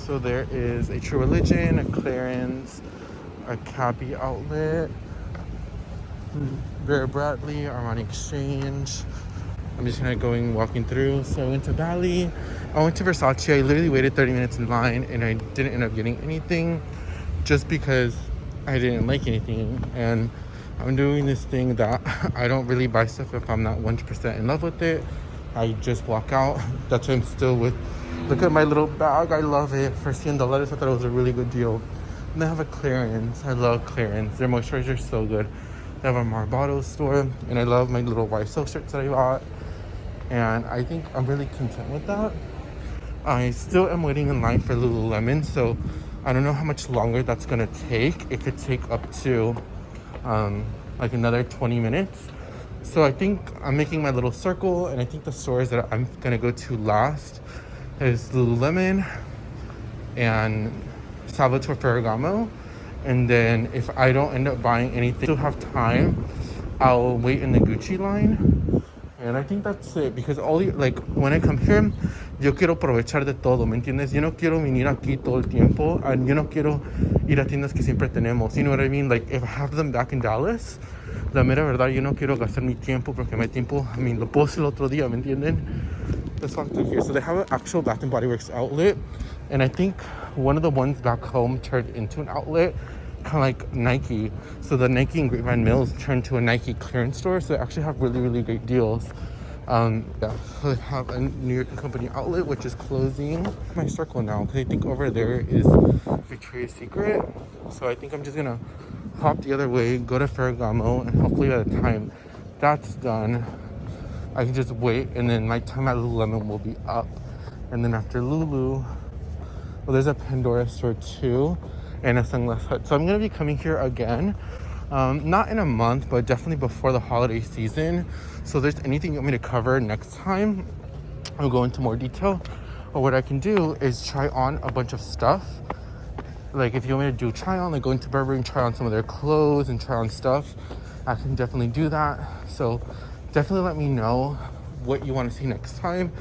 So there is a True Religion, a Clarins, a Cappy outlet, Vera Bradley, Armani Exchange. I'm just kind of walking through. So I went to Bali. I went to Versace. I literally waited 30 minutes in line and I didn't end up getting anything just because I didn't like anything. And I'm doing this thing that I don't really buy stuff if I'm not 100% in love with it. I just walk out. That's why I'm still with, look at my little bag. I love it. For $10, I thought it was a really good deal. And they have a Clarins. I love Clarins. Their moisturizer is so good. They have a Marbotto store. And I love my little white silk shirts that I bought. And I think I'm really content with that. I still am waiting in line for Lululemon, so I don't know how much longer that's gonna take. It could take up to like another 20 minutes. So I think I'm making my little circle, and I think the stores that I'm gonna go to last is Lululemon and Salvatore Ferragamo. And then if I don't end up buying anything, still have time, I'll wait in the Gucci line. And I think that's it, because like when I come here, yo quiero aprovechar de todo, ¿me entiendes? Yo no quiero venir aquí todo el tiempo, and yo no quiero ir a tiendas que siempre tenemos. You know what I mean? Like if I have them back in Dallas, la mera verdad, yo no quiero gastar mi tiempo porque mi tiempo, I mean, lo puedo hacer el otro día, ¿me entienden? Let's walk through here. So they have an actual Bath and Body Works outlet, and I think one of the ones back home turned into an outlet, kind of like Nike. So the Nike in Grapevine Mills turned to a Nike clearance store, so they actually have really, really great deals. Yeah, so they have a New York Company outlet, which is closing. My circle now, because I think over there is Victoria's Secret. So I think I'm just gonna hop the other way, go to Ferragamo, and hopefully by the time that's done, I can just wait, and then my time at Lululemon will be up. And then after Lulu, well, there's a Pandora store too, and a Sunglass Hut. So I'm gonna be coming here again, not in a month, but definitely before the holiday season. So if there's anything you want me to cover next time, I'll go into more detail. Or what I can do is try on a bunch of stuff. Like if you want me to do try on, like go into Burberry and try on some of their clothes and try on stuff, I can definitely do that. So definitely let me know what you want to see next time,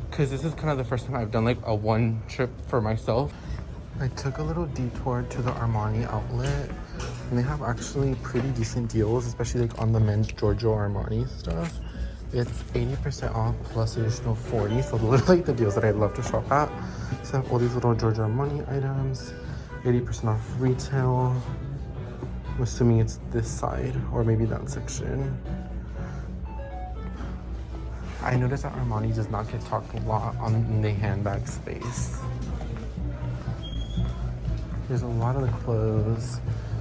because this is kind of the first time I've done like a one trip for myself. I took a little detour to the Armani outlet, and they have actually pretty decent deals, especially like on the men's Giorgio Armani stuff. It's 80% off plus additional 40, so those are like the deals that I'd love to shop at. So I have all these little Giorgio Armani items, 80% off retail. I'm assuming it's this side or maybe that section. I noticed that Armani does not get talked a lot on the handbag space. There's a lot of the clothes.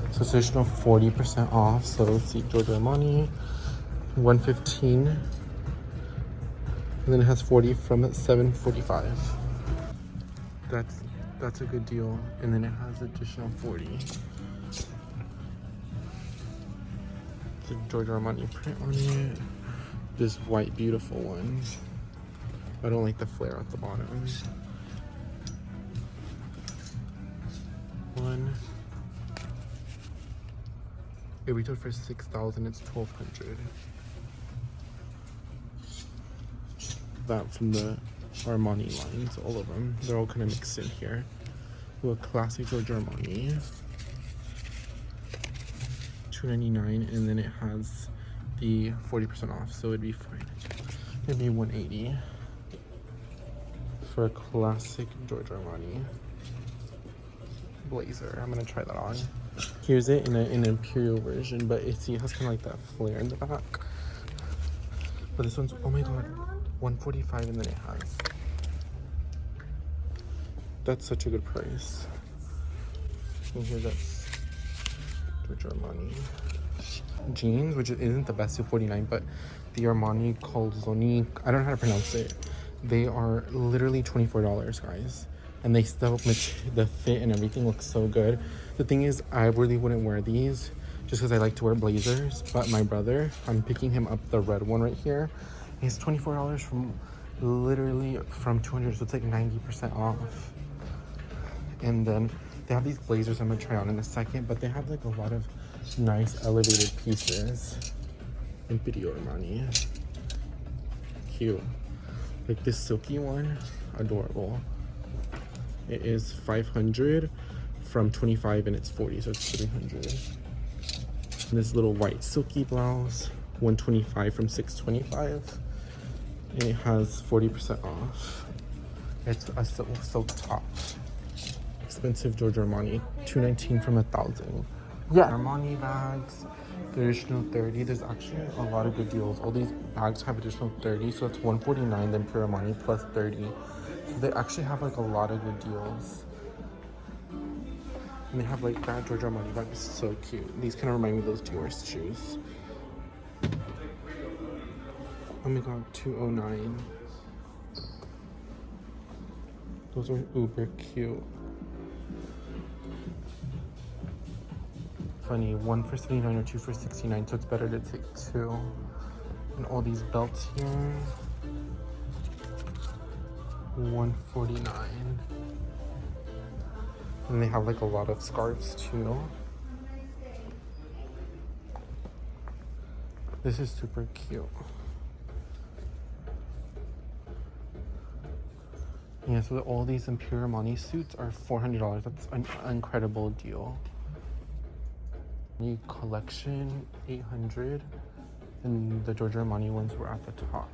So it's additional 40% off. So let's see, Giorgio Armani, $115. And then it has 40 from $745. That's a good deal. And then it has additional 40. The Giorgio Armani print on it. This white beautiful one. I don't like the flare at the bottom. One. It retailed for $6,000. It's $1,200. That from the Armani lines, all of them. They're all kind of mixed in here. A classic Giorgio Armani. $299, and then it has the 40% off, so it'd be fine. It'd be $180 for a classic Giorgio Armani blazer. I'm gonna try that on. Here's it in an imperial version, but it has kind of like that flare in the back. But this one's, oh my god, $145, and then it has. That's such a good price. And here's that Giorgio Armani jeans, which isn't the best, $249, but the Armani Calzoni, I don't know how to pronounce it. They are literally $24, guys. And they still, the fit and everything looks so good. The thing is, I really wouldn't wear these just because I like to wear blazers. But my brother, I'm picking him up the red one right here. He's $24 from literally from $200, so it's like 90% off. And then they have these blazers I'm gonna try on in a second, but they have like a lot of nice elevated pieces. Imperial Armani. Cute. Like this silky one, adorable. it is 500 from 25 and it's 40, so it's 300. And this little white silky blouse, 125 from 625, and it has 40% off. It's a silk top. Expensive Giorgio Armani, 219 from 1,000. Yeah, Armani bags, the additional 30. There's actually a lot of good deals. All these bags have additional 30, so it's 149 then pure Armani plus 30. So they actually have like a lot of good deals. And they have like that Giorgio Armani bag is so cute. These kind of remind me of those Dior shoes. Oh my god, 209. Those are uber cute. Funny, 1 for 79 or 2 for 69, so it's better to take 2. And all these belts here, 149. And they have like a lot of scarves too. This is super cute. Yeah, so all these Imperial Armani suits are $400. That's an incredible deal. New collection, 800, and the Giorgio Armani ones were at the top.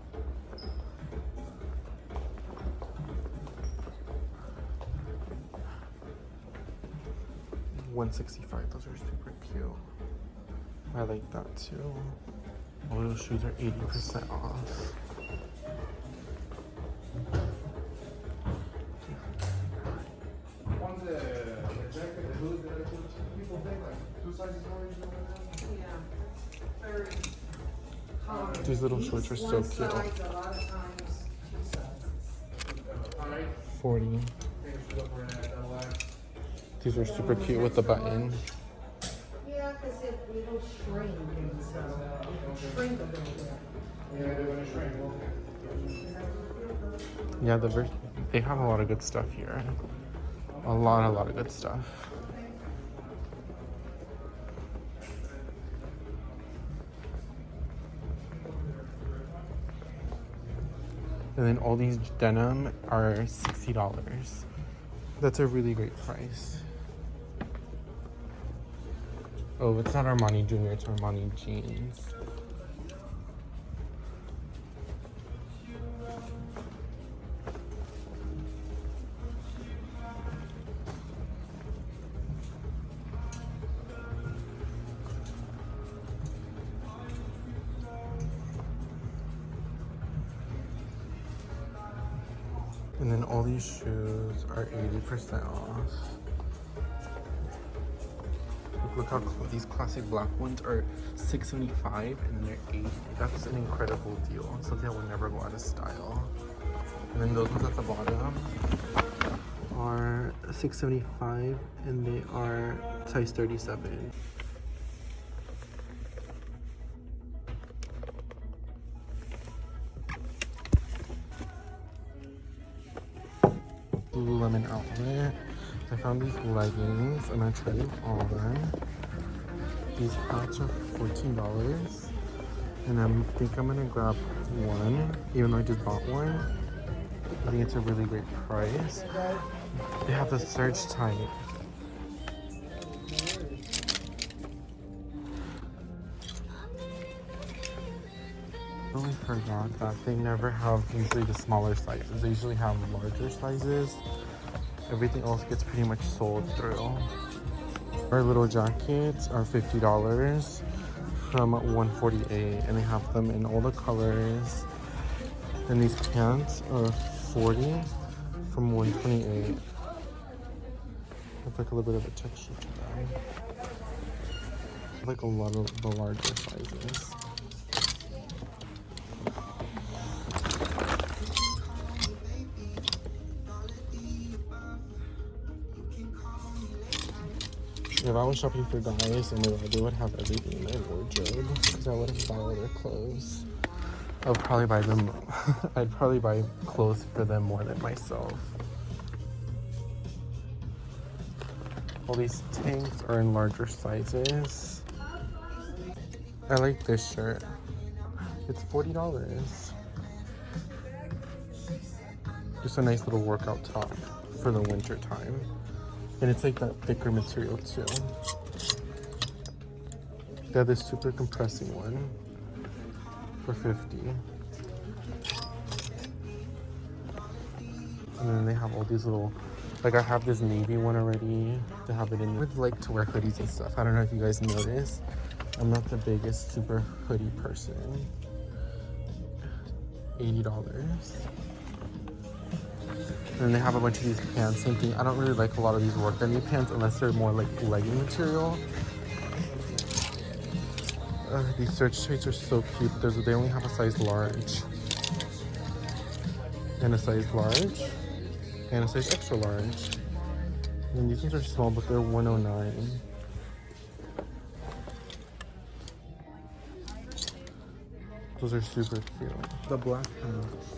$165. Those are super cute. I like that too. All those shoes are 80% off. These little shorts are so cute. 40. These are super cute with the button. Yeah, because it'll shrink, and so it'll shrink a little bit. Yeah, they're gonna shrink. Yeah, they have a lot of good stuff here. A lot of good stuff. And then all these denim are $60. That's a really great price. Oh, it's not Armani Junior, it's Armani Jeans. And then all these shoes are 80% off. Look how cool. These classic black ones are $675 and they're $80. That's an incredible deal. Something that will never go out of style. And then those ones at the bottom are $675 and they are size 37. Lululemon outlet. I found these leggings. I'm gonna try them on. These hats are $14, and I think I'm gonna grab one, even though I just bought one. I think it's a really great price. They have the surge tight. I really forgot that they never have usually the smaller sizes. They usually have larger sizes. Everything else gets pretty much sold through. Our little jackets are $50 from $148, and they have them in all the colors. And these pants are $40 from $128. It's like a little bit of a texture to them. Like a lot of the larger sizes. If I was shopping for guys, and they would have everything in their wardrobe, because I wouldn't buy all their clothes. I would probably buy them. I'd probably buy clothes for them more than myself. All these tanks are in larger sizes. I like this shirt. It's $40. Just a nice little workout top for the winter time. And it's like that thicker material too. They have this super compressing one for $50. And then they have all these little, like I have this navy one already to have it in. I would like to wear hoodies and stuff. I don't know if you guys notice. I'm not the biggest super hoodie person. $80. And then they have a bunch of these pants. Same thing. I don't really like a lot of these work any pants unless they're more like legging material. These search tights are so cute. They only have a size large. And a size large. And a size extra large. And these ones are small, but they're $109. Those are super cute. The black pants.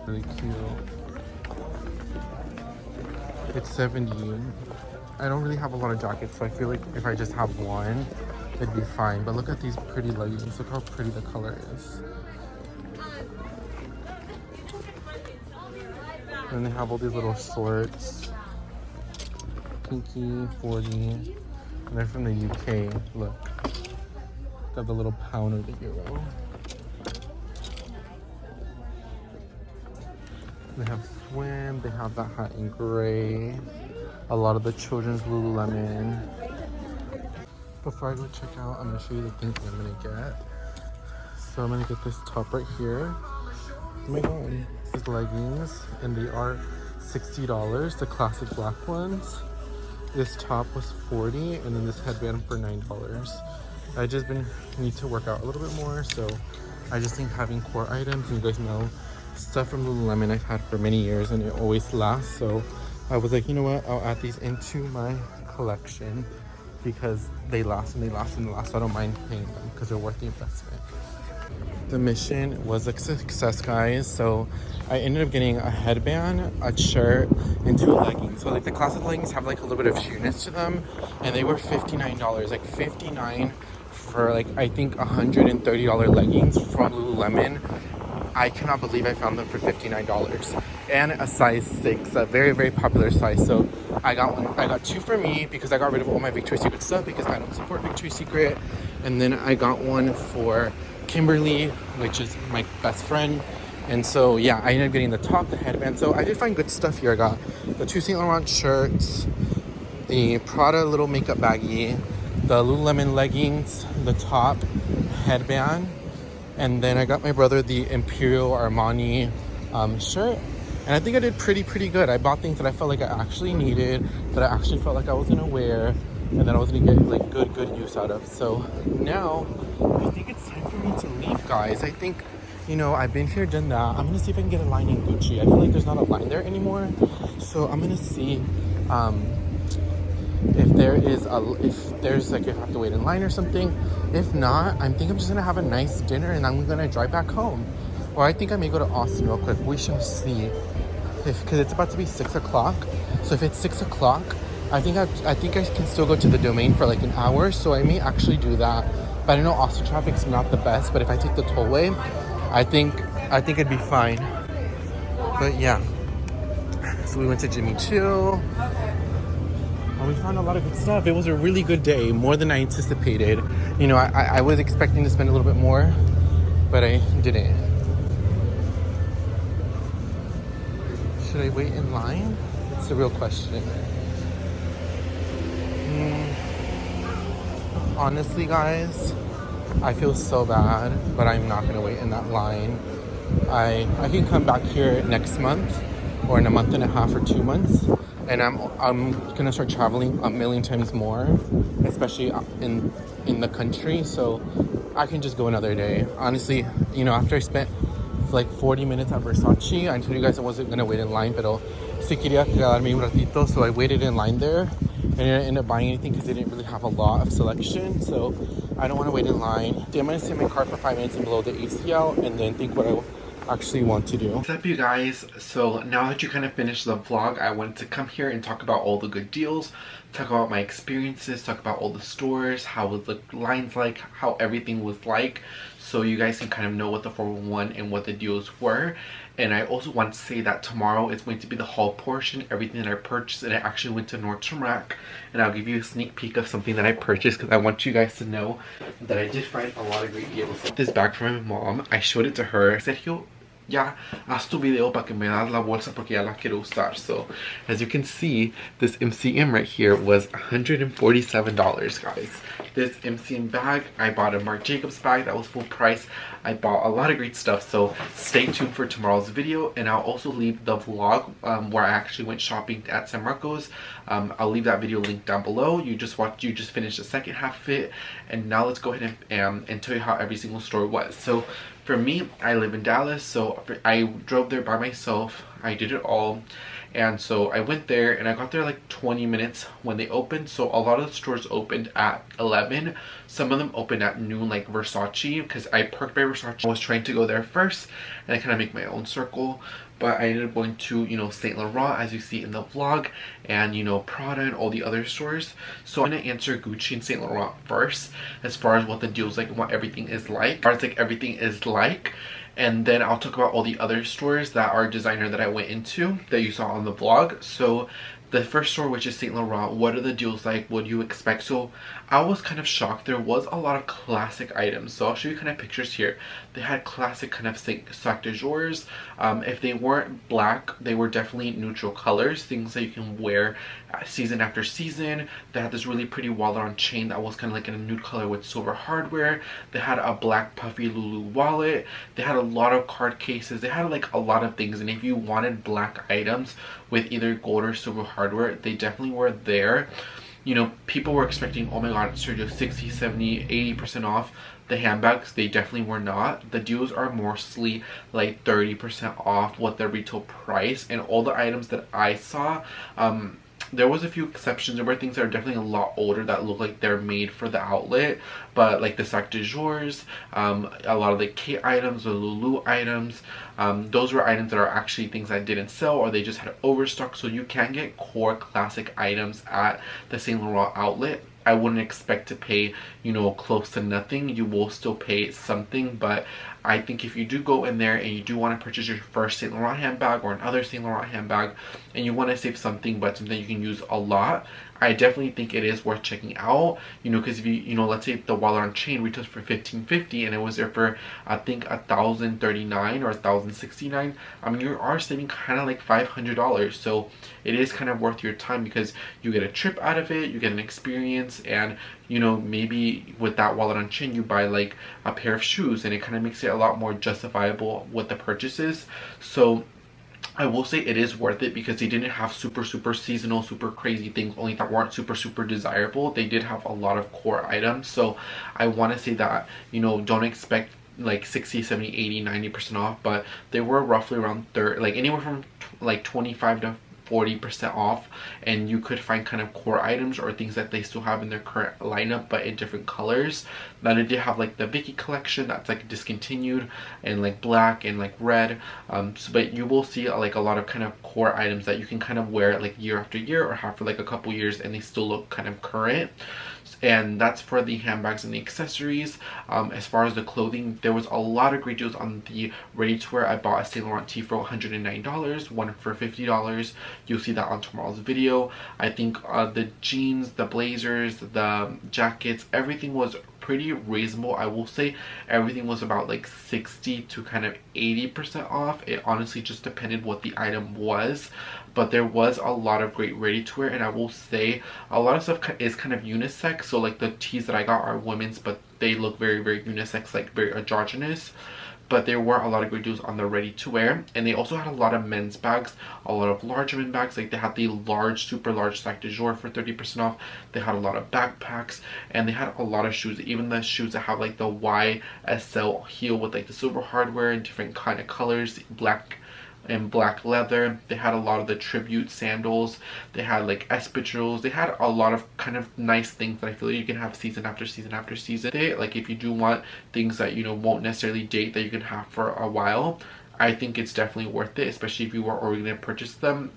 Really cute. It's $70. I don't really have a lot of jackets, so I feel like if I just have one, it'd be fine. But look at these pretty leggings. Look how pretty the color is. And they have all these little shorts. Pinky, 40. And they're from the UK. Look. Got the little pound of the euro. They have swim. They have that hat in gray. A lot of the children's Lululemon. Before I go check out, I'm going to show you the things that I'm going to get. So I'm going to get this top right here. Oh my god. These leggings, and they are $60, the classic black ones. This top was $40, and then this headband for $9. I just need to work out a little bit more, so I just think having core items, and you guys know, stuff from Lululemon I've had for many years and it always lasts, so I was like, you know what, I'll add these into my collection because they last and they last and they last, so I don't mind paying them because they're worth the investment. The mission was a success, guys. So I ended up getting a headband, a shirt, and 2 leggings. So like the classic leggings have like a little bit of sheerness to them, and they were $59, like $59 for like I think $130 leggings from Lululemon. I cannot believe I found them for $59, and a size 6, a very, very popular size. So I got one. I got 2 for me because I got rid of all my Victoria's Secret stuff because I don't support Victoria's Secret, and then I got one for Kimberly, which is my best friend. And so yeah, I ended up getting the top, the headband. So I did find good stuff here. I got the 2 Saint Laurent shirts, the Prada little makeup baggie, the Lululemon leggings, the top, headband. And then I got my brother the Imperial Armani shirt. And I think I did pretty good. I bought things that I felt like I actually needed, that I actually felt like I was gonna wear, and that I was gonna get like good use out of. So now I think it's time for me to leave, guys. I think, you know, I've been here, done that. I'm gonna see if I can get a line in Gucci. I feel like there's not a line there anymore. So I'm gonna see if there's like, if I have to wait in line or something. If not, I think I'm just gonna have a nice dinner and I'm gonna drive back home. Or I think I may go to Austin real quick. We shall see. Because it's about to be 6 o'clock. So if it's 6 o'clock, I think I can still go to the Domain for like an hour. So I may actually do that. But I know Austin traffic's not the best. But if I take the tollway, I think it'd be fine. But yeah. So we went to Jimmy Choo. And we found a lot of good stuff. It was a really good day, more than I anticipated. You know, I was expecting to spend a little bit more, but I didn't. Should I wait in line? It's the real question. Honestly, guys, I feel so bad, but I'm not gonna wait in that line. I can come back here next month, or in a month and a half or 2 months. And I'm gonna start traveling a million times more, especially in the country. So I can just go another day. Honestly, you know, after I spent like 40 minutes at Versace, I told you guys I wasn't gonna wait in line, pero si quería quedarme un ratito, so I waited in line there. And I didn't end up buying anything because they didn't really have a lot of selection. So I don't want to wait in line. I'm gonna sit in my car for 5 minutes and blow the AC out, and then think what actually want to do. What's up, you guys? So now that you kind of finished the vlog, I wanted to come here and talk about all the good deals, talk about my experiences, talk about all the stores, how was the lines like, how everything was like, so you guys can kind of know what the 411 and what the deals were. And I also want to say that tomorrow is going to be the haul portion, everything that I purchased, and I actually went to Nordstrom Rack, and I'll give you a sneak peek of something that I purchased because I want you guys to know that I did find a lot of great deals. This bag from my mom, I showed it to her. Sergio, ya haz tu video para que me das la bolsa porque ya la quiero usar. So as you can see, this MCM right here was $147, guys. This MCM bag, I bought a Marc Jacobs bag that was full price. I bought a lot of great stuff, so stay tuned for tomorrow's video, and I'll also leave the vlog where I actually went shopping at San Marcos. I'll leave that video linked down below. You just finished the second half of it, and now let's go ahead and tell you how every single store was. So for me, I live in Dallas, so I drove there by myself. I did it all. And so I went there, and I got there like 20 minutes when they opened. So a lot of the stores opened at 11. Some of them opened at noon, like Versace, because I parked by Versace. I was trying to go there first and I kind of make my own circle. But I ended up going to, you know, Saint Laurent, as you see in the vlog, and, you know, Prada and all the other stores. So I'm going to answer Gucci and Saint Laurent first, as far as what the deal's like and what everything is like. As far as like everything is like. And then I'll talk about all the other stores that are designer that I went into that you saw on the vlog. So the first store, which is Saint Laurent, what are the deals like? What do you expect? So I was kind of shocked. There was a lot of classic items. So I'll show you kind of pictures here. They had classic kind of sac de jours. If they weren't black, they were definitely neutral colors, things that you can wear season after season. They had this really pretty wallet on chain that was kind of like in a nude color with silver hardware. They had a black puffy Lulu wallet. They had a lot of card cases. They had like a lot of things, and if you wanted black items with either gold or silver hardware, they definitely were there. You know, people were expecting, oh my god, Sergio, 60, 70, 80% off. The handbags, they definitely were not. The deals are mostly like 30% off what their retail price, and all the items that I saw, there was a few exceptions. There were things that are definitely a lot older that look like they're made for the outlet, but like the sac de jours, a lot of the K items, the Lulu items, those were items that are actually things that didn't sell, or they just had overstock. So you can get core classic items at the Saint Laurent outlet. I wouldn't expect to pay, you know, close to nothing. You will still pay something, but I think if you do go in there and you do want to purchase your first Saint Laurent handbag or another Saint Laurent handbag, and you want to save something but something you can use a lot, I definitely think it is worth checking out. You know, because if you know, let's say the wallet on chain retails for $15.50 and it was there for, I think, $1,039 or $1,069, I mean, you are saving kind of like $500. So it is kind of worth your time because you get a trip out of it, you get an experience, and you know, maybe with that wallet on chain you buy like a pair of shoes, and it kind of makes it a lot more justifiable with the purchases. So I will say it is worth it because they didn't have super seasonal, super crazy things only that weren't super desirable. They did have a lot of core items. So I want to say that, you know, don't expect like 60, 70, 80, 90% off, but they were roughly around 30, like anywhere from like 25 to 40% off, and you could find kind of core items or things that they still have in their current lineup but in different colors. Now they did have like the Vicky collection that's like discontinued, and like black and like red, but you will see like a lot of kind of core items that you can kind of wear like year after year or have for like a couple years and they still look kind of current. And that's for the handbags and the accessories. As far as the clothing, there was a lot of great deals on the ready-to-wear. I bought a Saint Laurent tee for $109, one for $50. You'll see that on tomorrow's video. I think the jeans, the blazers, the jackets, everything was pretty reasonable. I will say everything was about like 60 to kind of 80% off. It honestly just depended what the item was, but there was a lot of great ready-to-wear, and I will say a lot of stuff is kind of unisex. So like the tees that I got are women's, but they look very unisex, like very androgynous. But there were a lot of great deals on the ready-to-wear, and they also had a lot of men's bags, a lot of large men bags. Like they had the large, super large sac de jour for 30% off. They had a lot of backpacks, and they had a lot of shoes, even the shoes that have like the YSL heel with like the silver hardware and different kind of colors, black and black leather. They had a lot of the tribute sandals. They had like espadrilles. They had a lot of kind of nice things that I feel like you can have season after season after season. Like if you do want things that, you know, won't necessarily date, that you can have for a while, I think it's definitely worth it, especially if you are already going to purchase them.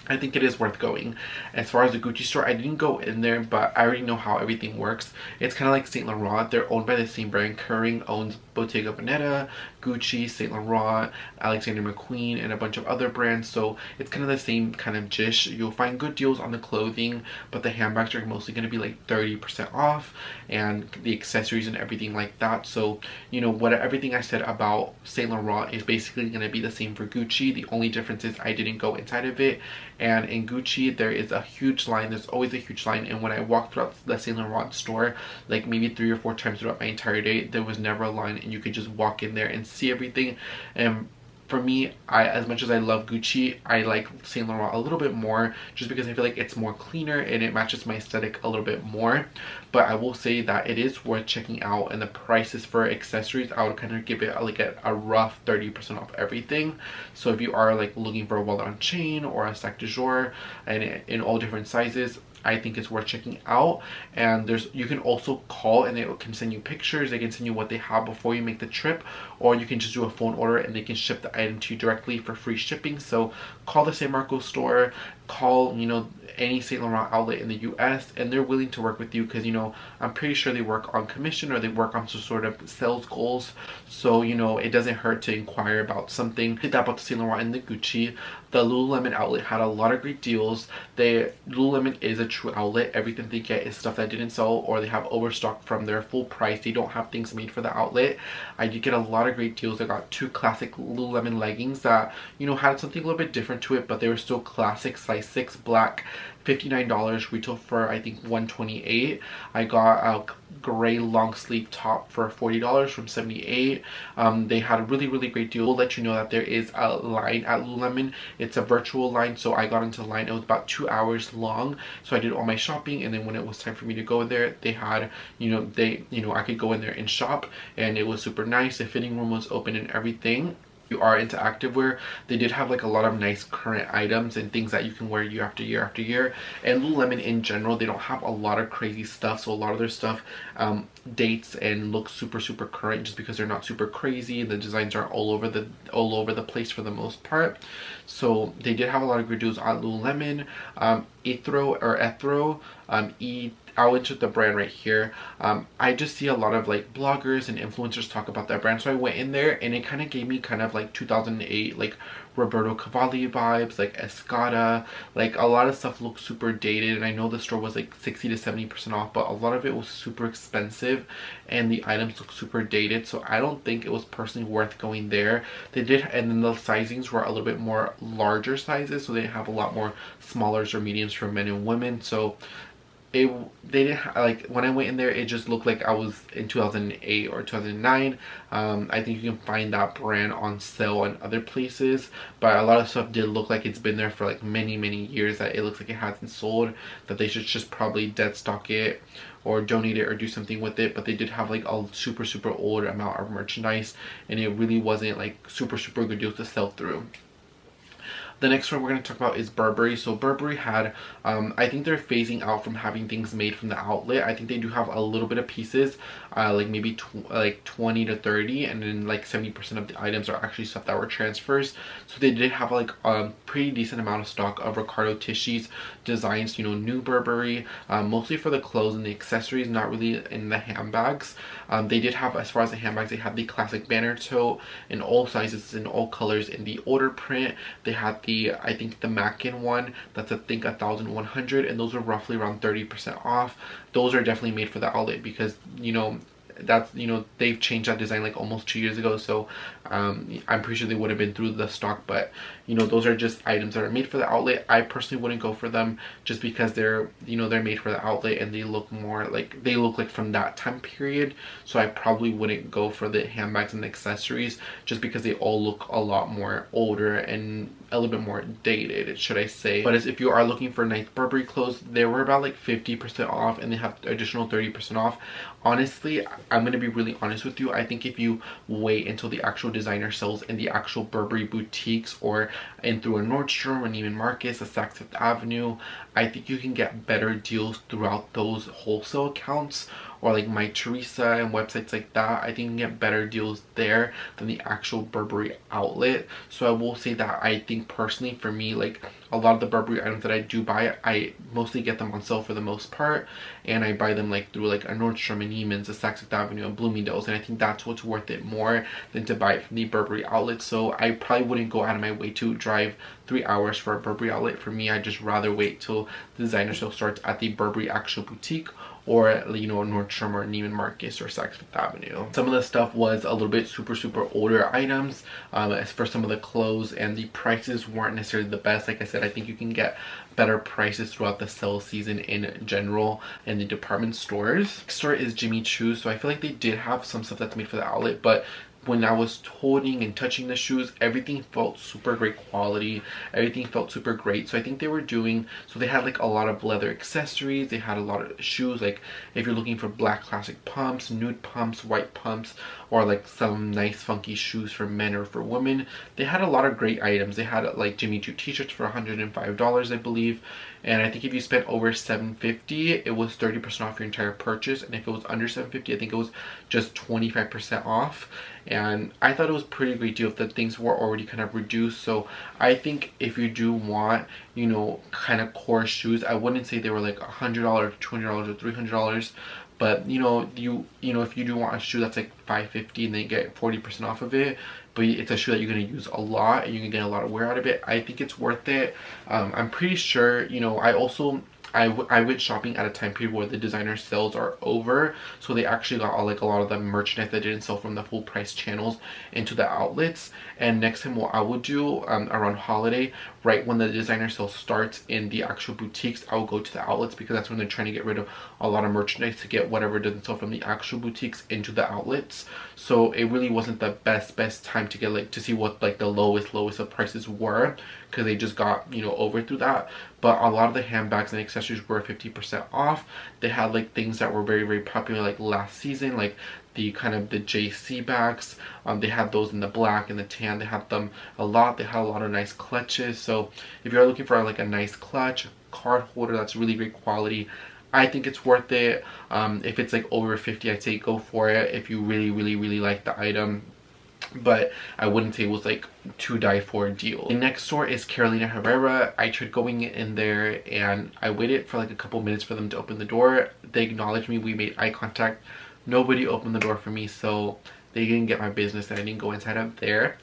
I think it is worth going. As far as the Gucci store, I didn't go in there, but I already know how everything works. It's kind of like Saint Laurent. They're owned by the same brand. Kering owns Bottega Veneta, Gucci, Saint Laurent, Alexander McQueen, and a bunch of other brands. So it's kind of the same kind of dish. You'll find good deals on the clothing, but the handbags are mostly going to be like 30% off, and the accessories and everything like that. So, you know, what everything I said about Saint Laurent is basically going to be the same for Gucci. The only difference is I didn't go inside of it. And in Gucci, there is a huge line. There's always a huge line. And when I walked throughout the Saint Laurent store, like maybe 3 or 4 times throughout my entire day, there was never a line, and you could just walk in there and see everything. And for me, as much as I love Gucci, I like Saint Laurent a little bit more, just because I feel like it's more cleaner and it matches my aesthetic a little bit more. But I will say that it is worth checking out, and the prices for accessories, I would kind of give it like a rough 30% off everything. So if you are like looking for a wallet on chain or a sac de jour, and in all different sizes, I think it's worth checking out. And you can also call, and they can send you pictures. They can send you what they have before you make the trip, or you can just do a phone order and they can ship the item to you directly for free shipping. So call the San Marcos store, call, you know, any Saint Laurent outlet in the US, and they're willing to work with you, because, you know, I'm pretty sure they work on commission, or they work on some sort of sales goals. So, you know, it doesn't hurt to inquire about something. Did that about the Saint Laurent and the Gucci. The Lululemon outlet had a lot of great deals. Lululemon is a true outlet. Everything they get is stuff that didn't sell, or they have overstock from their full price. They don't have things made for the outlet. I did get a lot of great deals. I got 2 classic Lululemon leggings that, you know, had something a little bit different to it, but they were still classic, size 6 black, $59, retail for I think $128. I got a gray long sleeve top for $40 from $78. They had a really great deal. We'll let you know that there is a line at Lululemon. It's a virtual line, so I got into the line. It was about 2 hours long, so I did all my shopping, and then when it was time for me to go there, they had, I could go in there and shop, and it was super nice. The fitting room was open and everything. You are into activewear, they did have like a lot of nice current items and things that you can wear year after year after year. And Lululemon in general, they don't have a lot of crazy stuff, so a lot of their stuff dates and looks super current, just because they're not super crazy. The designs are all over the place for the most part. So they did have a lot of good deals on Lululemon. I'll insert the brand right here. I just see a lot of like bloggers and influencers talk about that brand, so I went in there, and it kind of gave me kind of like 2008 like Roberto Cavalli vibes, like Escada. Like a lot of stuff looked super dated, and I know the store was like 60 to 70% off, but a lot of it was super expensive and the items look super dated, so I don't think it was personally worth going there. They did, and then the sizings were a little bit more larger sizes, so they have a lot more smallers or mediums for men and women. So they didn't like, when I went in there, it just looked like I was in 2008 or 2009. I think you can find that brand on sale in other places, but a lot of stuff did look like it's been there for like many years, that it looks like it hasn't sold, that they should just probably dead stock it or donate it or do something with it. But they did have like a super old amount of merchandise, and it really wasn't like super good deals to sell through. The next one we're going to talk about is Burberry. So Burberry had, I think they're phasing out from having things made from the outlet. I think they do have a little bit of pieces, like maybe like 20 to 30, and then like 70% of the items are actually stuff that were transfers. So they did have like a pretty decent amount of stock of Riccardo Tisci's designs, you know, new Burberry, mostly for the clothes and the accessories, not really in the handbags. They did have, as far as the handbags, they had the classic banner tote in all sizes, in all colors, in the order print. They had I think the Mackin one, that's I think 1,100, and those are roughly around 30% off. Those are definitely made for the outlet, because, you know, that's, you know, they've changed that design like almost 2 years ago, so I'm pretty sure they would have been through the stock. But, you know, those are just items that are made for the outlet. I personally wouldn't go for them, just because they're, you know, they're made for the outlet, and they look more like, they look like from that time period. So I probably wouldn't go for the handbags and the accessories, just because they all look a lot more older and a little bit more dated, should I say. But if you are looking for nice Burberry clothes, they were about like 50% off, and they have additional 30% off. Honestly, I'm going to be really honest with you. I think if you wait until the actual designer sells in the actual Burberry boutiques, or in through a Nordstrom or Neiman Marcus, a Saks Fifth Avenue, I think you can get better deals throughout those wholesale accounts, or like My Teresa and websites like that, I think you can get better deals there than the actual Burberry outlet. So I will say that I think personally for me, like a lot of the Burberry items that I do buy, I mostly get them on sale for the most part, and I buy them like through like a Nordstrom and Neiman's, a Saks Fifth Avenue and Bloomingdale's, and I think that's what's worth it more than to buy it from the Burberry outlet. So I probably wouldn't go out of my way to drive 3 hours for a Burberry outlet. For me, I'd just rather wait till the designer sale starts at the Burberry actual boutique, or you know, Nordstrom or Neiman Marcus or Saks Fifth Avenue. Some of the stuff was a little bit super older items as for some of the clothes, and the prices weren't necessarily the best. Like I said, I think you can get better prices throughout the sale season in general in the department stores. Next store is Jimmy Choo. So I feel like they did have some stuff that's made for the outlet, but when I was holding and touching the shoes, everything felt super great quality. Everything felt super great. So I think they were doing, so they had like a lot of leather accessories. They had a lot of shoes, like if you're looking for black classic pumps, nude pumps, white pumps, or like some nice funky shoes for men or for women. They had a lot of great items. They had like Jimmy Choo t-shirts for $105, I believe. And I think if you spent over $750, it was 30% off your entire purchase. And if it was under $750, I think it was just 25% off. And I thought it was a pretty great deal that things were already kind of reduced. So I think if you do want, you know, kind of core shoes, I wouldn't say they were like $100, $200, or $300. But you know, if you do want a shoe that's like $550 and they get 40% off of it, but it's a shoe that you're going to use a lot and you can get a lot of wear out of it, I think it's worth it. I'm pretty sure, you know, I went shopping at a time period where the designer sales are over, so they actually got like a lot of the merchandise that didn't sell from the full price channels into the outlets. And next time what I would do around holiday, right when the designer sale starts in the actual boutiques, I will go to the outlets, because that's when they're trying to get rid of a lot of merchandise to get whatever doesn't sell from the actual boutiques into the outlets. So it really wasn't the best time to get like to see what like the lowest of prices were, because they just got, you know, over through that. But a lot of the handbags and accessories were 50% off. They had like things that were very popular like last season, like the kind of the JC bags. They had those in the black and the tan. They had them a lot. They had a lot of nice clutches. So if you're looking for like a nice clutch, card holder that's really great quality, I think it's worth it. If it's like over 50, I'd say go for it if you really like the item. But I wouldn't say it was like to die for a deal. The next store is Carolina Herrera. I tried going in there and I waited for like a couple minutes for them to open the door. They acknowledged me, we made eye contact. Nobody opened the door for me, so they didn't get my business and I didn't go inside of there.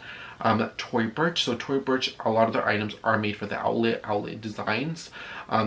Tory Burch. So Tory Burch, a lot of their items are made for the outlet designs.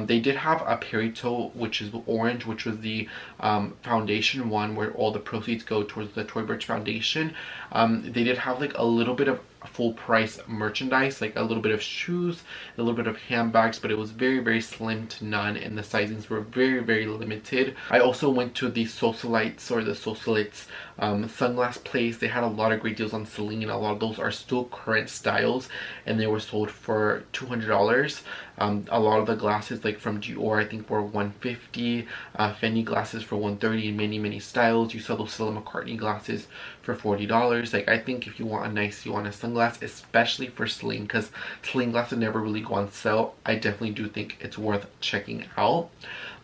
They did have a Perito, which is orange, which was the foundation one where all the proceeds go towards the Tory Burch foundation. They did have like a little bit of full price merchandise, like a little bit of shoes, a little bit of handbags, but it was very slim to none, and the sizings were very limited. I also went to the Socialites sunglass place. They had a lot of great deals on Celine. A lot of those are still current styles and they were sold for $200. A lot of the glasses like from Dior I think were $150, Fendi glasses for $130 in many styles. You saw those Stella McCartney glasses for $40. Like I think if you want a sunglass, especially for Celine, because Celine glasses never really go on sale, I definitely do think it's worth checking out.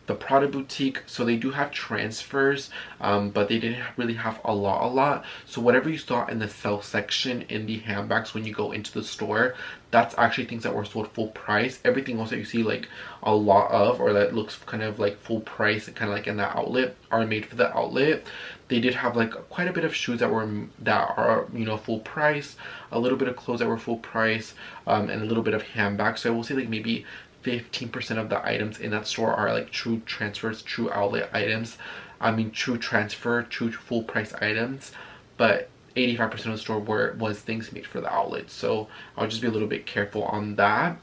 The Prada boutique, so they do have transfers, but they didn't really have a lot. So whatever you saw in the sale section in the handbags when you go into the store, that's actually things that were sold full price. Everything else that you see like a lot of, or that looks kind of like full price, kind of like in that outlet, are made for the outlet. They did have like quite a bit of shoes that are, you know, full price, a little bit of clothes that were full price, and a little bit of handbags. So I will say like maybe 15% of the items in that store are like true transfers, true outlet items. I mean true transfer, true full price items, but 85% of the store was things made for the outlet. So I'll just be a little bit careful on that.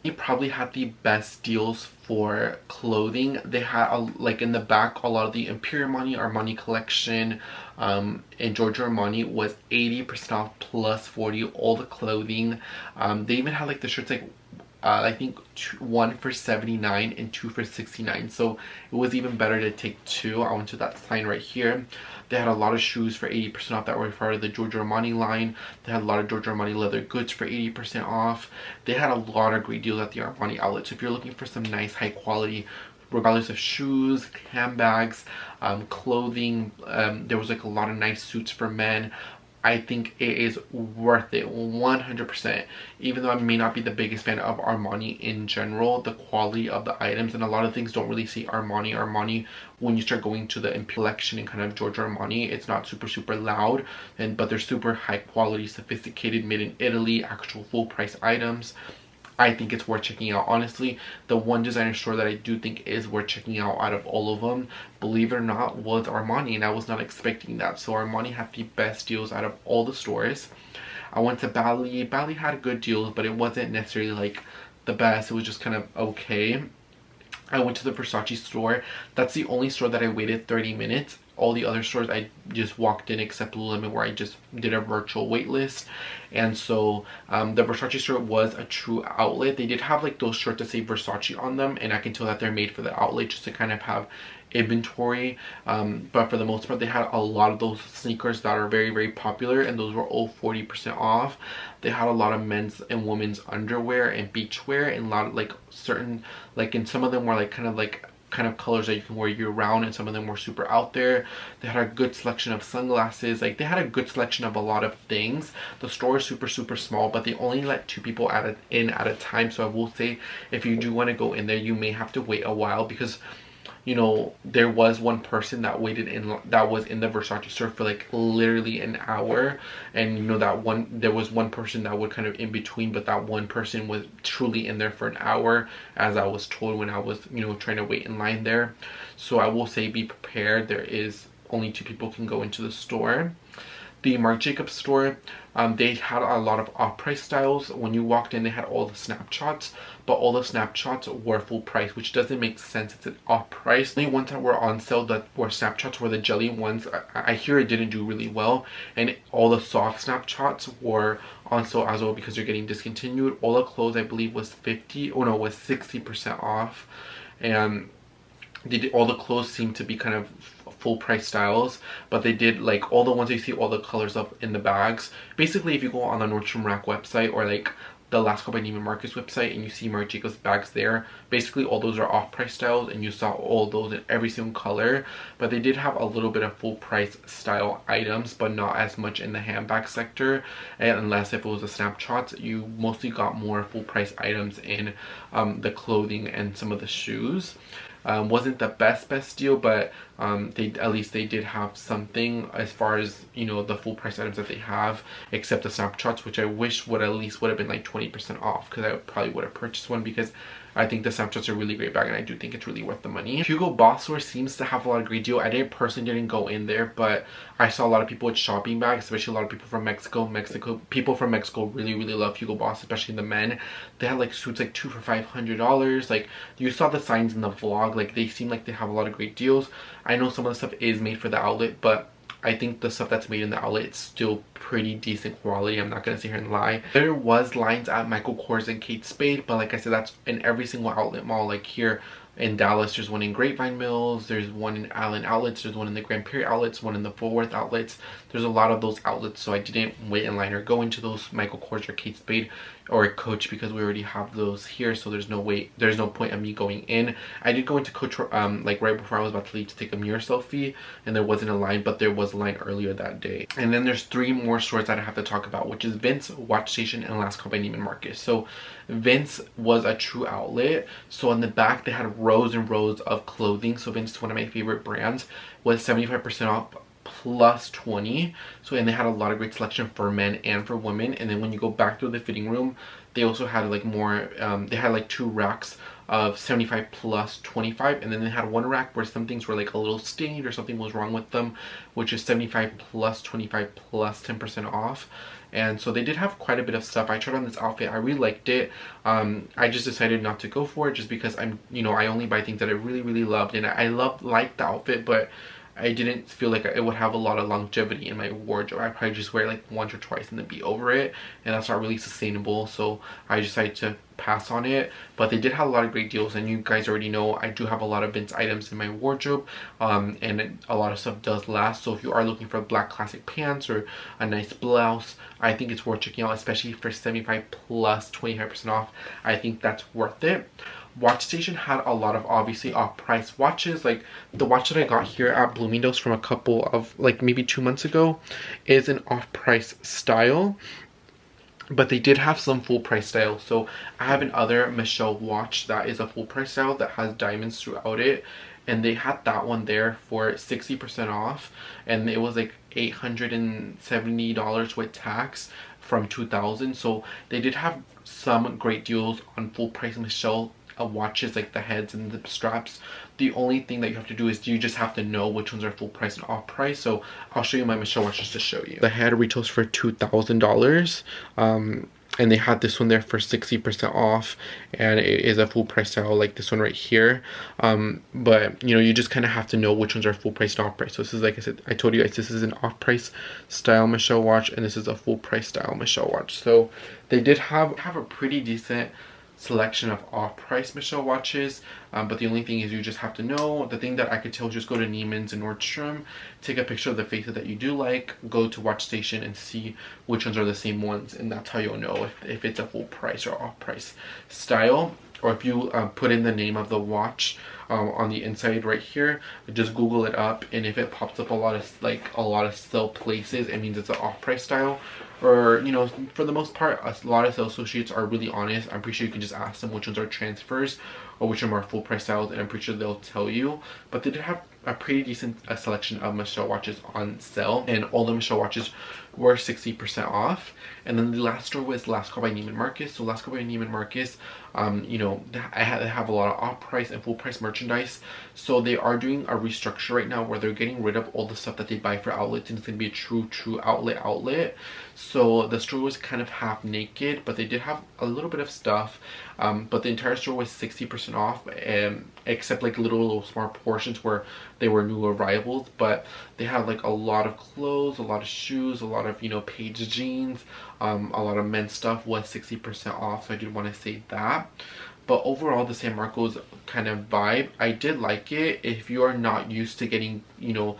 They probably had the best deals for clothing. They had like in the back, a lot of the Imperial Armani collection and Giorgio Armani was 80% off plus 40, all the clothing. They even had like the shirts like I think one for $79 and two for $69, so it was even better to take two. I went to that sign right here. They had a lot of shoes for 80% off that were part of the Giorgio Armani line. They had a lot of Giorgio Armani leather goods for 80% off. They had a lot of great deals at the Armani outlet. So if you're looking for some nice high quality regardless of shoes, handbags, clothing. There was like a lot of nice suits for men. I think it is worth it 100%. Even though I may not be the biggest fan of Armani in general, the quality of the items and a lot of things don't really say Armani. When you start going to the collection and kind of Giorgio Armani, it's not super loud, but they're super high quality, sophisticated, made in Italy, actual full price items. I think it's worth checking out. Honestly, the one designer store that I do think is worth checking out of all of them, believe it or not, was Armani, and I was not expecting that. So Armani had the best deals out of all the stores. I went to Bali. Bali had good deals, but it wasn't necessarily like the best. It was just kind of okay. I went to the Versace store. That's the only store that I waited 30 minutes. All the other stores I just walked in except Lululemon, where I just did a virtual wait list. And so the Versace store was a true outlet. They did have like those shirts that say Versace on them, and I can tell that they're made for the outlet just to kind of have inventory. But for the most part, they had a lot of those sneakers that are very popular, and those were all 40% off. They had a lot of men's and women's underwear and beachwear, and a lot of like certain, like, and some of them were like kind of colors that you can wear year round, and some of them were super out there. They had a good selection of sunglasses. Like, they had a good selection of a lot of things. The store is super small, but they only let 2 people in at a time. So I will say, if you do want to go in there, you may have to wait a while, because you know, there was one person that waited in, that was in the Versace store for like literally an hour, and you know, there was one person that would kind of in between, but that one person was truly in there for an hour, as I was told when I was, you know, trying to wait in line there. So I will say, be prepared. There is only 2 people can go into the store. The Marc Jacobs store, they had a lot of off-price styles. When you walked in, they had all the snapshots, but all the snapshots were full price, which doesn't make sense. It's an off-price. The only ones that were on sale that were snapshots were the jelly ones. I hear it didn't do really well, and all the soft snapshots were on sale as well because they're getting discontinued. All the clothes, I believe, was 60% off, and all the clothes seem to be kind of full price styles, but they did like all the ones you see all the colors up in the bags. Basically, if you go on the Nordstrom Rack website or like the Last Call by Neiman Marcus website and you see Marc Jacobs bags there, basically all those are off-price styles, and you saw all those in every single color. But they did have a little bit of full price style items, but not as much in the handbag sector, and unless if it was a snapshot, you mostly got more full price items in the clothing and some of the shoes. Wasn't the best deal, but at least they did have something as far as, you know, the full price items that they have, except the snapshots, which I wish would have been like 20% off, because I probably would have purchased one, because I think the snapshots are a really great bag, and I do think it's really worth the money. Hugo Boss store seems to have a lot of great deal. I personally didn't go in there, but I saw a lot of people with shopping bags, especially a lot of people from Mexico. People from Mexico really love Hugo Boss, especially the men. They had like suits like 2 for $500. Like, you saw the signs in the vlog. Like, they seem like they have a lot of great deals. I know some of the stuff is made for the outlet, but I think the stuff that's made in the outlet is still pretty decent quality. I'm not gonna sit here and lie. There was lines at Michael Kors and Kate Spade, but like I said, that's in every single outlet mall. Like here in Dallas, there's one in Grapevine Mills, there's one in Allen Outlets, there's one in the Grand Prairie Outlets, one in the Fort Worth Outlets. There's a lot of those outlets, so I didn't wait in line or go into those Michael Kors or Kate Spade or Coach, because we already have those here, so there's no point of me going in. I did go into Coach like right before I was about to leave to take a mirror selfie, and there wasn't a line, but there was a line earlier that day. And then there's 3 more stores that I have to talk about, which is Vince, Watch Station, and Last Call by Neiman Marcus. So Vince was a true outlet. So in the back they had rows and rows of clothing. So Vince, one of my favorite brands, was 75% off plus 20. So, and they had a lot of great selection for men and for women. And then when you go back to the fitting room, they also had like more, they had like 2 racks of 75 plus 25, and then they had 1 rack where some things were like a little stained or something was wrong with them, which is 75 plus 25 plus 10% off. And so they did have quite a bit of stuff. I tried on this outfit, I really liked it. I just decided not to go for it, just because I'm, you know, I only buy things that I really loved, and I liked the outfit, but I didn't feel like it would have a lot of longevity in my wardrobe. I probably just wear like once or twice and then be over it, and that's not really sustainable. So I decided to pass on it. But they did have a lot of great deals, and you guys already know I do have a lot of Vince items in my wardrobe, and a lot of stuff does last. So if you are looking for black classic pants or a nice blouse, I think it's worth checking out, especially for 75 plus 25% off. I think that's worth it. Watch Station had a lot of obviously off-price watches. Like the watch that I got here at Bloomingdale's from a couple of like maybe 2 months ago is an off-price style. But they did have some full price style. So I have another Michelle watch that is a full price style that has diamonds throughout it. And they had that one there for 60% off. And it was like $870 with tax from 2000. So they did have some great deals on full price Michelle watches, like the heads and the straps. The only thing that you have to do is you just have to know which ones are full price and off price. So I'll show you my Michelle watches to show you. The head retails for $2,000, and they had this one there for 60% off, and it is a full price style like this one right here. But you know, you just kind of have to know which ones are full price and off price. So this is, like I said, I told you guys, this is an off price style Michelle watch, and this is a full price style Michelle watch. So they did have a pretty decent selection of off-price Michelle watches, but the only thing is you just have to know. The thing that I could tell is just go to Neiman's and Nordstrom, take a picture of the faces that you do like, go to Watch Station and see which ones are the same ones, and that's how you'll know if it's a full price or off-price style. Or if you put in the name of the watch on the inside right here, just Google it up, and if it pops up a lot of sale places, it means it's an off-price style. Or, you know, for the most part, a lot of sales associates are really honest. I'm pretty sure you can just ask them which ones are transfers or which ones are full price styles, and I'm pretty sure they'll tell you. But they did have a pretty decent selection of Michelle watches on sale, and all the Michelle watches were 60% off. And then the last store was Last Call by Neiman Marcus. So Last Call by Neiman Marcus, you know, I have a lot of off-price and full-price merchandise. So they are doing a restructure right now where they're getting rid of all the stuff that they buy for outlets, and it's going to be a true outlet. So the store was kind of half naked, but they did have a little bit of stuff. But the entire store was 60% off, except like little small portions where they were new arrivals. But they had like a lot of clothes, a lot of shoes, a lot of, you know, Paige jeans, a lot of men's stuff was 60% off. So I did want to say that. But overall, the San Marcos kind of vibe, I did like it. If you are not used to getting, you know,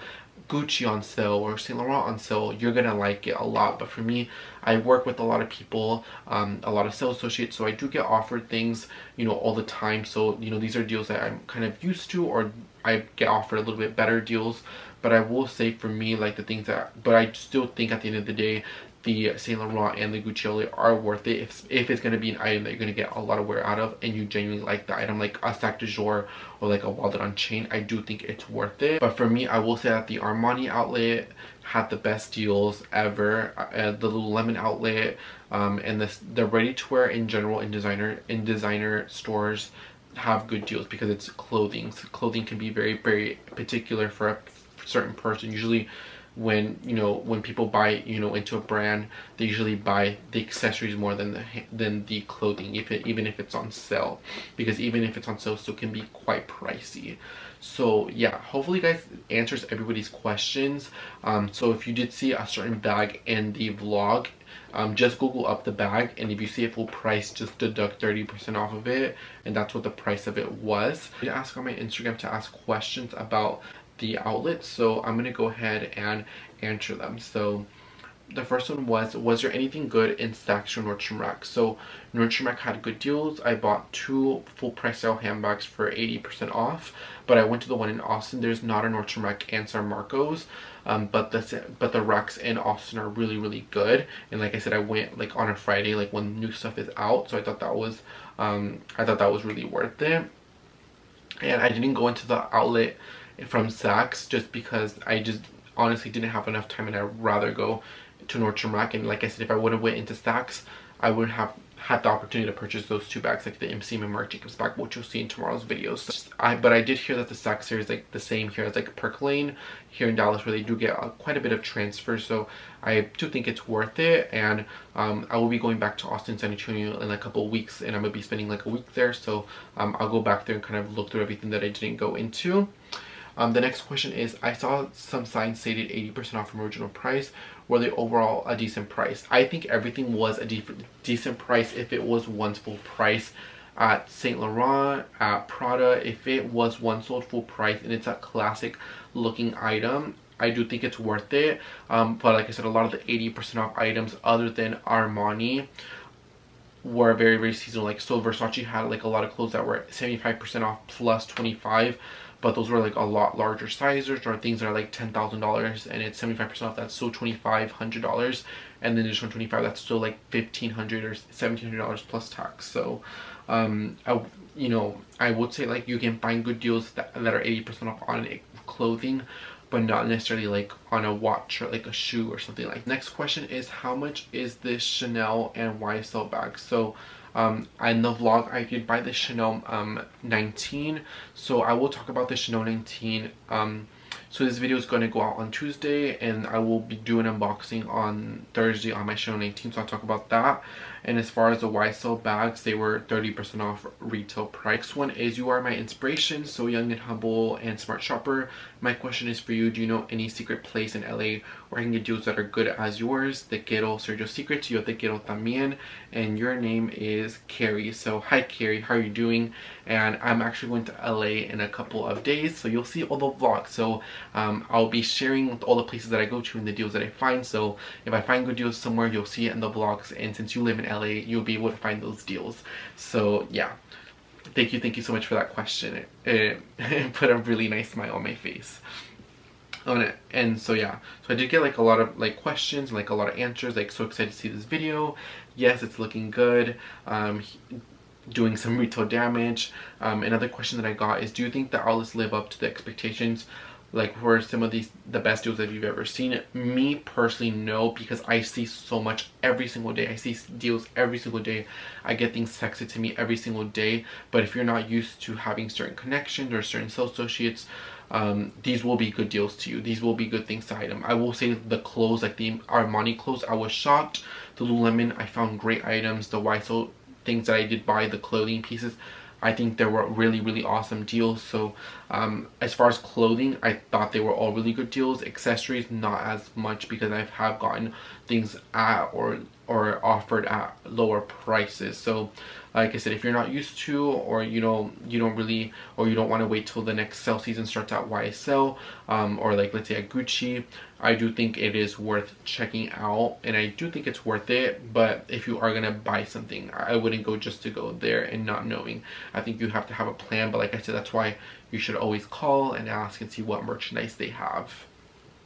Gucci on sale or Saint Laurent on sale, you're gonna like it a lot. But for me, I work with a lot of people, a lot of sales associates, so I do get offered things, you know, all the time. So, you know, these are deals that I'm kind of used to, or I get offered a little bit better deals. But I will say, for me, like the things that, but I still think at the end of the day, the Saint Laurent and the Gucci outlet are worth it if it's going to be an item that you're going to get a lot of wear out of, and you genuinely like the item, like a Sac de Jour or like a wallet on chain. I do think it's worth it. But for me, I will say that the Armani outlet had the best deals ever. The Lululemon outlet, and the ready-to-wear in general in designer stores have good deals because it's clothing. So clothing can be very, very particular for a certain person. Usually when, you know, when people buy, you know, into a brand, they usually buy the accessories more than the clothing, even if it's on sale, because even if it's on sale, it still can be quite pricey. So yeah, hopefully guys answers everybody's questions. So if you did see a certain bag in the vlog, just Google up the bag, and if you see it full price, just deduct 30% off of it, and that's what the price of it was. I did ask on my Instagram to ask questions about the outlet, so I'm gonna go ahead and answer them. So the first one was there anything good in Saks or Nordstrom Rack? So Nordstrom Rack had good deals. I bought 2 full price style handbags for 80% off, but I went to the one in Austin. There's not a Nordstrom Rack and San Marcos, but the racks in Austin are really, really good. And like I said, I went like on a Friday, like when new stuff is out, so I thought that was really worth it. And I didn't go into the outlet from Saks just because I just honestly didn't have enough time, and I'd rather go to Nordstrom Rack. And like I said, if I would have went into Saks, I would have had the opportunity to purchase those 2 bags, like the Neiman Marc Jacobs bag, which you'll see in tomorrow's videos. But I did hear that the Saks series, like the same here as like Perk Lane here in Dallas, where they do get quite a bit of transfer. So I do think it's worth it. And I will be going back to Austin, San Antonio in a couple of weeks, and I'm gonna be spending like a week there. So I'll go back there and kind of look through everything that I didn't go into. The next question is, I saw some signs stated 80% off from original price. Were they overall a decent price? I think everything was a decent price if it was once full price. At Saint Laurent, at Prada, if it was once sold full price and it's a classic looking item, I do think it's worth it. But like I said, a lot of the 80% off items other than Armani were very, very seasonal. Like, so Versace had like a lot of clothes that were 75% off plus 25, but those were like a lot larger sizes, or things that are like $10,000 and it's 75% off. That's still $2,500, and then additional 25, that's still like $1,500 or $1,700 plus tax. So I would say like you can find good deals that are 80% off on clothing, but not necessarily like on a watch or like a shoe or something like that. Next question is, how much is this Chanel and YSL bag? So in the vlog I did buy the Chanel 19, so I will talk about the Chanel 19. So this video is going to go out on Tuesday, and I will be doing an unboxing on Thursday on my Chanel 19, so I'll talk about that. And as far as the YSL bags, they were 30% off retail price. Next one is, you are my inspiration, so young and humble and smart shopper. My question is for you, do you know any secret place in LA where I can get deals that are good as yours? Te quiero ser yo secret, yo te quiero también. And your name is Carrie. So hi Carrie, how are you doing? And I'm actually going to LA in a couple of days, so you'll see all the vlogs. So I'll be sharing all the places that I go to and the deals that I find. So if I find good deals somewhere, you'll see it in the vlogs, and since you live in LA, you'll be able to find those deals. So yeah, thank you so much for that question. It put a really nice smile on my face on it. And so yeah, so I did get like a lot of like questions, like a lot of answers. Like, so excited to see this video. Yes, it's looking good. Doing some retail damage. Another question that I got is, do you think the outlets live up to the expectations? Like, were some of these the best deals that you've ever seen? Me personally, no, because I see so much every single day. I see deals every single day. I get things texted to me every single day. But if you're not used to having certain connections or certain sales associates, these will be good deals to you. These will be good things to item. I will say the clothes, like the Armani clothes, I was shocked. The Lululemon, I found great items. The YSL things that I did buy, the clothing pieces, I think there were really, really awesome deals. So as far as clothing, I thought they were all really good deals. Accessories, not as much, because I have gotten things at or offered at lower prices. So like I said, if you're not used to, or you don't really, or you don't want to wait till the next sale season starts at YSL, or like let's say at Gucci, I do think it is worth checking out, and I do think it's worth it. But if you are gonna buy something, I wouldn't go just to go there and not knowing. I think you have to have a plan. But like I said, that's why you should always call and ask and see what merchandise they have.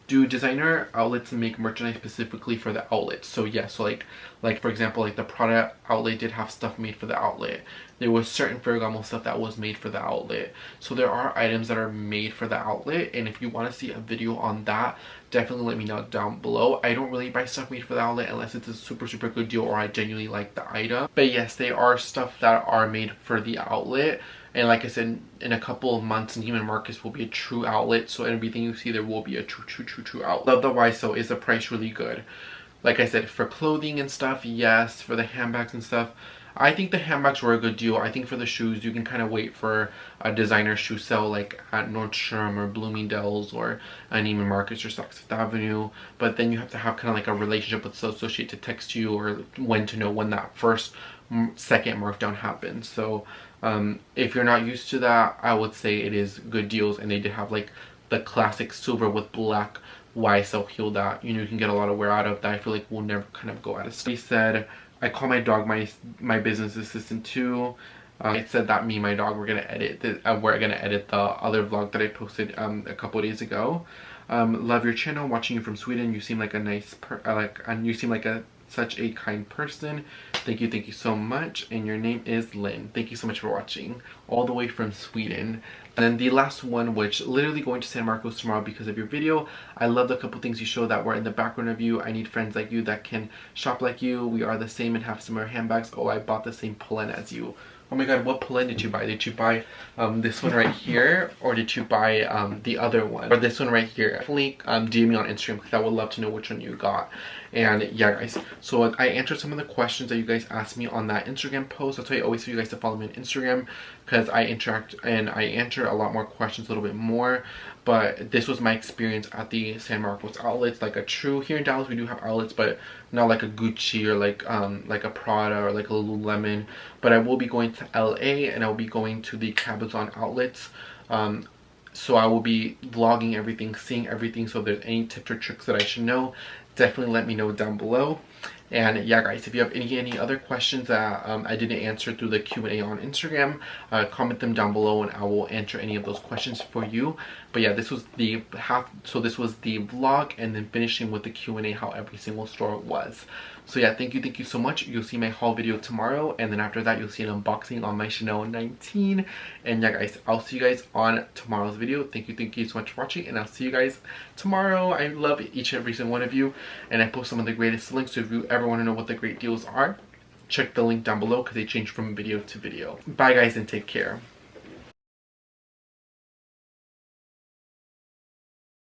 Do designer outlets make merchandise specifically for the outlet? So yes, so like for example, like the Prada outlet did have stuff made for the outlet. There was certain Ferragamo stuff that was made for the outlet. So there are items that are made for the outlet, and if you want to see a video on that, definitely let me know down below. I don't really buy stuff made for the outlet unless it's a super good deal or I genuinely like the item. But yes, they are stuff that are made for the outlet. And like I said, in a couple of months, Neiman Marcus will be a true outlet. So everything you see there will be a true outlet. Otherwise, so is the price really good? Like I said, for clothing and stuff, yes. For the handbags and stuff, I think the handbags were a good deal. I think for the shoes, you can kind of wait for a designer shoe sale like at Nordstrom or Bloomingdale's or Neiman Marcus or Saks Fifth Avenue. But then you have to have kind of like a relationship with the associate to text you, or when to know when that second markdown happens. So if you're not used to that, I would say it is good deals. And they did have like the classic silver with black YSL heel that you can get a lot of wear out of, that I feel like will never kind of go out of style. He said, I call my dog my business assistant too. It said that me and my dog were gonna edit the other vlog that I posted a couple days ago. Love your channel, watching you from Sweden. You seem like a nice you seem like such a kind person. Thank you so much. And your name is Lynn. Thank you so much for watching all the way from Sweden. And then the last one, which literally going to San Marcos tomorrow because of your video. I love the couple things you showed that were in the background of you. I need friends like you that can shop like you. We are the same and have similar handbags. Oh, I bought the same pull-in as you. Oh my god, what pull-in did you buy? Did you buy this one right here, or did you buy the other one, or this one right here? Definitely DM me on Instagram because I would love to know which one you got. And yeah guys, so I answered some of the questions that you guys asked me on that Instagram post. That's why I always tell you guys to follow me on Instagram, because I interact and I answer a lot more questions, a little bit more. But this was my experience at the San Marcos outlets. Like a true, here in Dallas we do have outlets, but not like a Gucci or like a Prada or like a Lululemon. But I will be going to LA, and I will be going to the Cabazon outlets. So I will be vlogging everything, seeing everything. So if there's any tips or tricks that I should know, definitely let me know down below. And yeah, guys, if you have any other questions that I didn't answer through the Q&A on Instagram, comment them down below and I will answer any of those questions for you. But yeah, this was the this was the vlog, and then finishing with the Q&A, how every single store was. So yeah, thank you so much. You'll see my haul video tomorrow, and then after that you'll see an unboxing on my Chanel 19. And yeah, guys, I'll see you guys on tomorrow's video. Thank you so much for watching, and I'll see you guys tomorrow. I love each and every single one of you, and I post some of the greatest links, so if you ever want to know what the great deals are, check the link down below because they change from video to video. Bye guys, and take care.